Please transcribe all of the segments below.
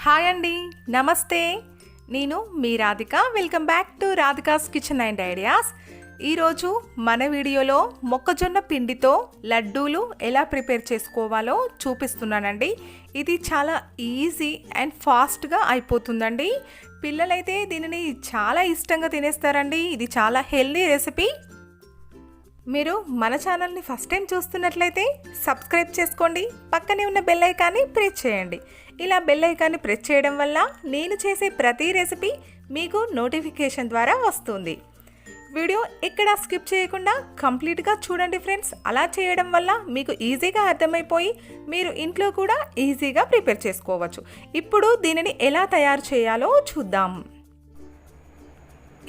Hi అండి, నమస్తే. నేను మీ Radhika. Welcome back to Radhika's kitchen and ideas. ఈరోజు మన వీడియోలో మొక్కజొన్న పిండితో లడ్డూలు ఎలా ప్రిపేర్ చేసుకోవాలో చూపిస్తున్నానండి. ఇది చాలా ఈజీ అండ్ ఫాస్ట్గా అయిపోతుందండి. పిల్లలైతే దీనిని చాలా ఇష్టంగా తినేస్తారండి. ఇది చాలా హెల్దీ రెసిపీ. మీరు మన ఛానల్ని ఫస్ట్ టైం చూస్తున్నట్లయితే సబ్స్క్రైబ్ చేసుకోండి, పక్కనే ఉన్న బెల్ ఐకాన్ని ప్రెస్ చేయండి. ఇలా బెల్ ఐకాన్ని ప్రెస్ చేయడం వల్ల నేను చేసే ప్రతి రెసిపీ మీకు నోటిఫికేషన్ ద్వారా వస్తుంది. వీడియో ఎక్కడా స్కిప్ చేయకుండా కంప్లీట్గా చూడండి ఫ్రెండ్స్. అలా చేయడం వల్ల మీకు ఈజీగా అర్థమైపోయి మీరు ఇంట్లో కూడా ఈజీగా ప్రిపేర్ చేసుకోవచ్చు. ఇప్పుడు దీనిని ఎలా తయారు చేయాలో చూద్దాం.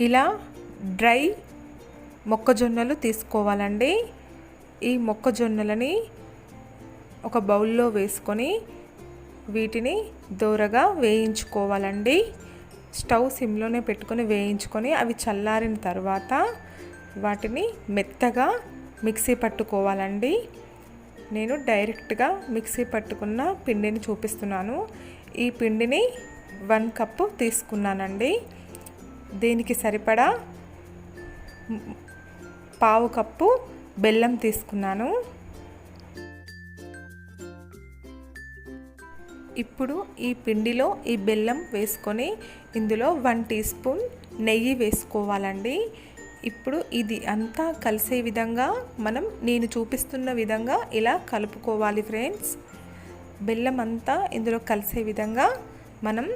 ఇలా డ్రై మొక్కజొన్నలు తీసుకోవాలండి. ఈ మొక్కజొన్నలని ఒక బౌల్లో వేసుకొని వీటిని దోరగా వేయించుకోవాలండి. స్టవ్ సిమ్లోనే పెట్టుకొని వేయించుకొని అవి చల్లారిన తర్వాత వాటిని మెత్తగా మిక్సీ పట్టుకోవాలండి. నేను డైరెక్ట్గా మిక్సీ పట్టుకున్న పిండిని చూపిస్తున్నాను. ఈ పిండిని 1 కప్పు తీసుకున్నానండి. దీనికి సరిపడా 1/2 కప్పు బెల్లం తీసుకున్నాను. ఇప్పుడు ఈ పిండిలో ఈ బెల్లం వేసుకొని ఇందులో 1 టీ స్పూన్ నెయ్యి వేసుకోవాలండి. ఇప్పుడు ఇది అంతా కలిసే విధంగా నేను చూపిస్తున్న విధంగా ఇలా కలుపుకోవాలి ఫ్రెండ్స్. బెల్లం అంతా ఇందులో కలిసే విధంగా మనం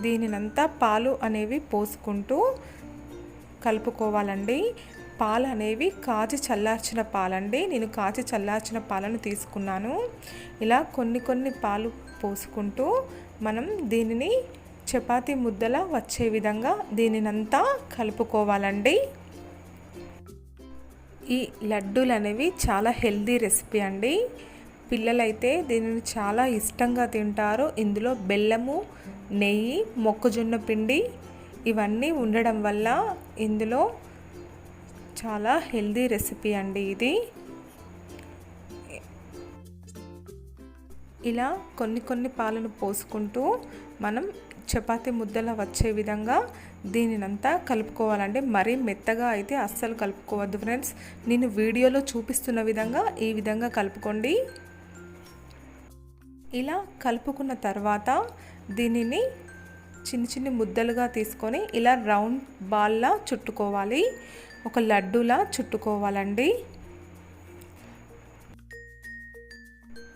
దీనినంతా పాలు అనేవి పోసుకుంటూ కలుపుకోవాలండి. పాలు అనేవి కాచి చల్లార్చిన పాలండి. నేను కాచి చల్లార్చిన పాలను తీసుకున్నాను. ఇలా కొన్ని పాలు పోసుకుంటూ మనం దీనిని చపాతీ ముద్దలా వచ్చే విధంగా దీనినంతా కలుపుకోవాలండి. ఈ లడ్డూలు అనేవి చాలా హెల్దీ రెసిపీ అండి. పిల్లలైతే దీనిని చాలా ఇష్టంగా తింటారు. ఇందులో బెల్లము, నెయ్యి, మొక్కజొన్న పిండి ఇవన్నీ ఉండడం వల్ల ఇందులో చాలా హెల్దీ రెసిపీ అండి ఇది. ఇలా కొన్ని పాలను పోసుకుంటూ మనం చపాతీ ముద్దలా వచ్చే విధంగా దీనినంతా కలుపుకోవాలండి. మరీ మెత్తగా అయితే అస్సలు కలుపుకోవద్దు ఫ్రెండ్స్. నేను వీడియోలో చూపిస్తున్న విధంగా ఈ విధంగా కలుపుకోండి. ఇలా కలుపుకున్న తర్వాత దీనిని చిన్న ముద్దలుగా తీసుకొని ఇలా రౌండ్ బాల్లా చుట్టుకోవాలి. ఒక లడ్డూలా చుట్టుకోవాలండి.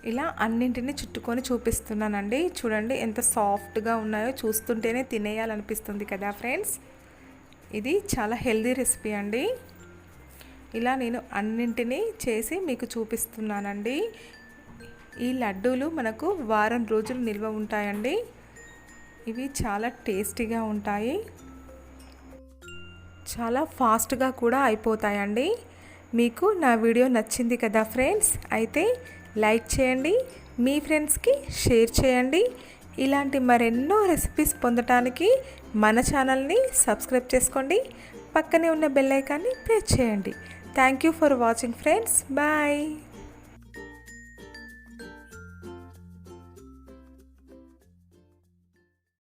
ఇలా అన్నింటినీ చుట్టుకొని చూపిస్తున్నానండి. చూడండి ఎంత సాఫ్ట్గా ఉన్నాయో, చూస్తుంటేనే తినేయాలనిపిస్తుంది కదా ఫ్రెండ్స్. ఇది చాలా హెల్దీ రెసిపీ అండి. ఇలా నేను అన్నింటినీ చేసి మీకు చూపిస్తున్నానండి. ఈ లడ్డూలు మనకు వారం రోజులు నిల్వ ఉంటాయండి. ఇవి చాలా టేస్టీగా ఉంటాయి, చాలా ఫాస్ట్గా కూడా అయిపోతాయండి. మీకు నా వీడియో నచ్చింది కదా ఫ్రెండ్స్, అయితే లైక్ చేయండి, మీ ఫ్రెండ్స్కి షేర్ చేయండి. ఇలాంటి మరెన్నో రెసిపీస్ పొందడానికి మన ఛానల్ని సబ్స్క్రైబ్ చేసుకోండి, పక్కనే ఉన్న బెల్ ఐకాన్ని ప్రెస్ చేయండి. Thank you for watching friends. Bye.